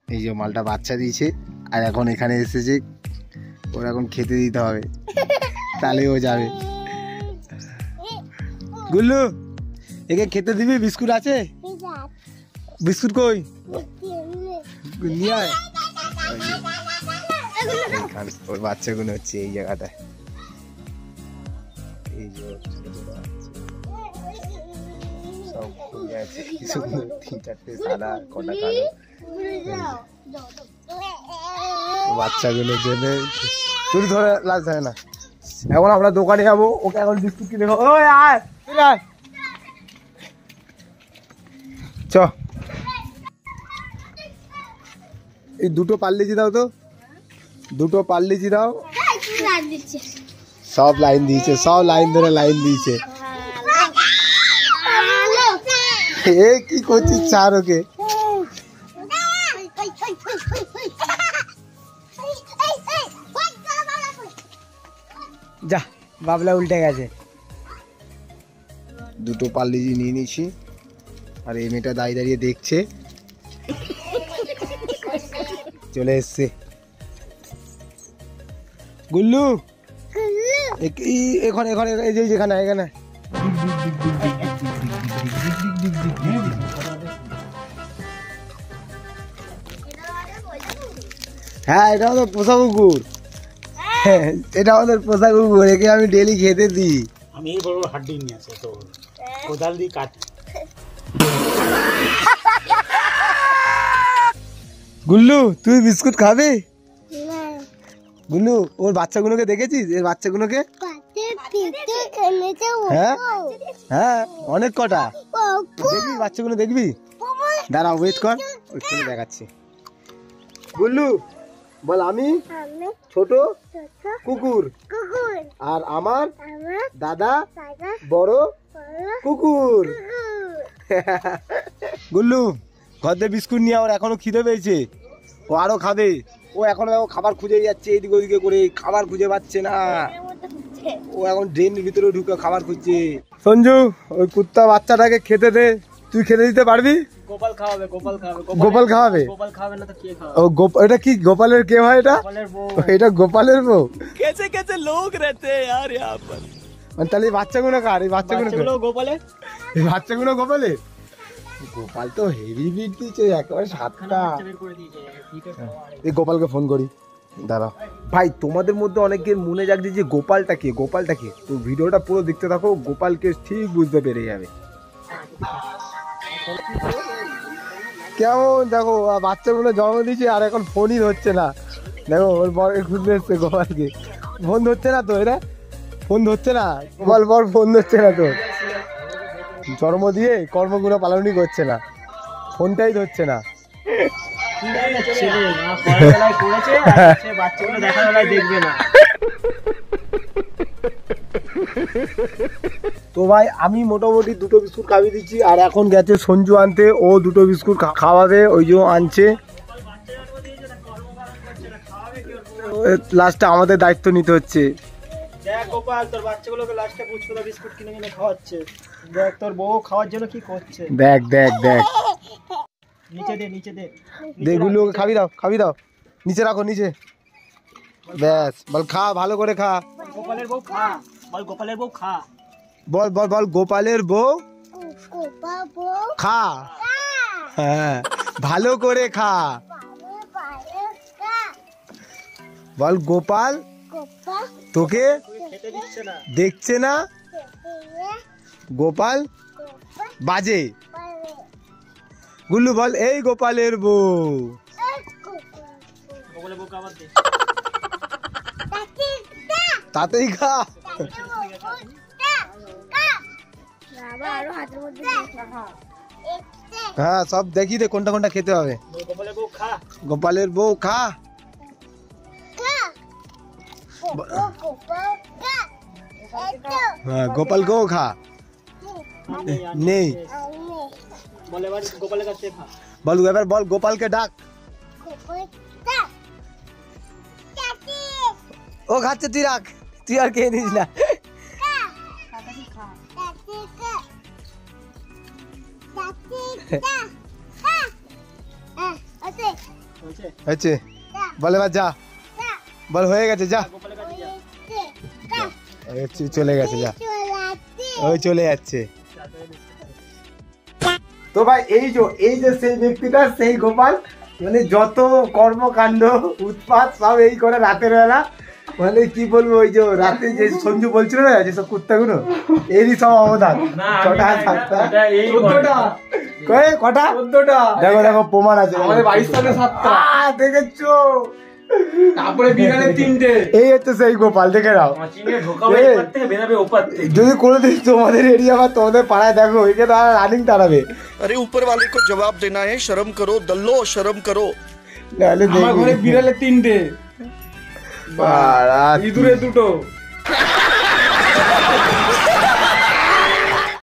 এই যে মালটা বাচ্চা দিয়েছে আর এখন এখানে এসেছে, ওর এখন খেতে দিতে হবে, তাহলে ও যাবে। গুল্লু একে খেতে দিবি? বিস্কুট আছে? বিস্কুট কই? নিয়ে আয়। ওর বাচ্চাগুলো হচ্ছে এই জায়গাটায়, এই যে সব আছে, কি সুন্দর 3-4টে সাদা, কটা কালো বাচ্চাগুলোর জন্য। চুরি ধরে লাজ হয় না। এখন আমরা দোকানে যাবো, ওকে এখন বিস্কুট কিনে খাবো। ওই আয়, আয় চ। এই দুটো পার্লেজি দাও তো, দুটো পার্লেজি দাও। সব লাইন দিয়েছে, সব লাইন ধরে লাইন দিয়েছে। এ কি করছিস চার ওকে? যা বাবলা উল্টে গেছে। দুটো পার্লেজি নিয়ে নিয়েছি আর এই মেয়েটা দাঁড়িয়ে দাঁড়িয়ে দেখছে। চলে এসছে গুল্লু, এখানে এখানে এই যে যেখানে এখানে। হ্যাঁ এটা আমাদের পোষা কুকুর, এটা আমাদের পোষা কুকুর, একে আমি ডেলি খেতে দিই। আমি এই বড় হাড্ডি নিয়ে আসি তো কোদাল দিয়ে কাট। গুল্লু তুই বিস্কুট খাবি? গুল্লু ওর বাচ্চাগুলোকে দেখেছিস? এর বাচ্চাগুলোকে? হ্যাঁ হ্যাঁ অনেক কটা। দেখবি বাচ্চাগুলো দেখবি? দাঁড়া ওয়েট কর, দেখাচ্ছি। গুল্লু বল আমি ছোট কুকুর আর আমার দাদা বড় কুকুর। গুল্লু ঘর থেকে বিস্কুট নিয়ে ওর এখনো খিদে পেয়েছে, ও আরো খাবে। ও এখনো দেখো খাবার খুঁজে যাচ্ছে এদিকে ওদিকে করে, খাবার খুঁজে পাচ্ছে না। ও এখন ড্রেনের ভিতরে ঢুকে খাবার খুঁজছে। সঞ্জু ওই কুত্তা বাচ্চাটাকে খেতে দে, তুই খেতে দিতে পারবি? গোপাল খাওয়াবে, গোপাল খাওয়াবে, গোপাল খাওয়াবে? গোপাল খাওয়াবে না তো কে খাওয়াবে? ও এটা কি গোপালের কে হয়? এটা গোপালের বউ। এটা গোপালের বউ? कैसे कैसे लोग रहते हैं यार यहाँ पर। মানে তাহলে এই বাচ্চাগুলো কার? এই বাচ্চাগুলো গোপালের, এই বাচ্চাগুলো গোপালের? গোপাল তো হেভি বিট দিচ্ছে একেবারে 7টা। এই গোপালকে ফোন করি, দাঁড়া। ভাই তোমাদের মধ্যে অনেকের মনে জাগছে যে গোপালটা কে, গোপালটা কে? তো ভিডিওটা পুরো দেখতে থাকো, গোপালকে ঠিক বুঝতে পেরে যাবে। কেমন দেখো বাচ্চাগুলো জন্ম দিচ্ছে আর এখন ফোনই ধরছে না। দেখো ওর বরকে খুঁজতে এসছে গোপালকে, ফোন ধরছে না তো, এরা ফোন ধরছে না। গোপাল বর ফোন ধরছে না তো, জন্ম দিয়ে কর্মগুলো পালনই করছে না, ফোনটাই ধরছে না। তো ভাই আমি মোটামুটি দুটো বিস্কুট খাইয়ে দিচ্ছি আর এখন গেছে সঞ্জু আনতে, ও দুটো বিস্কুট খাওয়াবে, ওই যে আনছে। লাস্টে আমাদের দায়িত্ব নিতে হচ্ছে। দেখ গোপাল তোর বাচ্চাগুলোকে লাস্টে পুচকুলা বিস্কুট কিনে কিনে খাওয়াচ্ছে, দেখ তোর বউ খাওয়ার জন্য কি করছে। দেখ দেখ দেখ, নিচে দে, নিচে দে, দেগুলো খাবি দাও, খাবি দাও, নিচে রাখো নিচে। ব্যাস বল খা, ভালো করে খা। গোপালের বউ খা, বল গোপালের বউ খা। বল বল বল গোপালের বউ খা। হ্যাঁ ভালো করে খা। বল গোপাল তোকে দেখছে না, গোপাল বাজে। গুল্লু বল এই গোপালের বউ। তাতেই খা। হ্যাঁ সব দেখি দে কোনটা কোনটা খেতে হবে। গোপালের বউ খা। হ্যাঁ গোপাল গো খা। নেই বল, এবার বল গোপালকে ডাক। ও খাচ্ছে, তুই রাখ, তুই আর খেয়ে নিস না। হয়েছে? হয়েছে বল এবার যা, বল হয়ে গেছে যা। গোপালের কাছে যা। চলে গেছে যা, ওই চলে যাচ্ছে। তাড়াতাড়ি বিস্কুট খা। তো ভাই এই যে সেই ব্যক্তিটা সেই গোপাল, মানে যত কর্মকাণ্ড উৎপাত সব এই করে রাতের বেলা, মানে কি বলবো ওই যে রাতে যে সঞ্জু বলছিল না যেসব কুত্তাগুলো, এরই সব অবদান। ছটা সাতটা কটা 14টা দেখো দেখো প্রমাণ আছে আমাদের বাড়ির সামনে 7টা দেখেছো। তারপরে বিকালে 3টে এই হচ্ছে সেই গোপাল, দেখে নাও। মাচিনে ঢোকাবে এপার থেকে বেরাবে ওপার থেকে যদি কোনোদিন তোমাদের এরিয়া বা তোমাদের পাড়ায় দেখো একে তারা রানিং তাড়াবে। अरे ऊपर वाले को जवाब देना है, शर्म करो दल्लो, शर्म करो। নাহলে আমার ঘরে দেখবি। বিড়ালে 3টে বাড়া, ইঁদুরে 2টো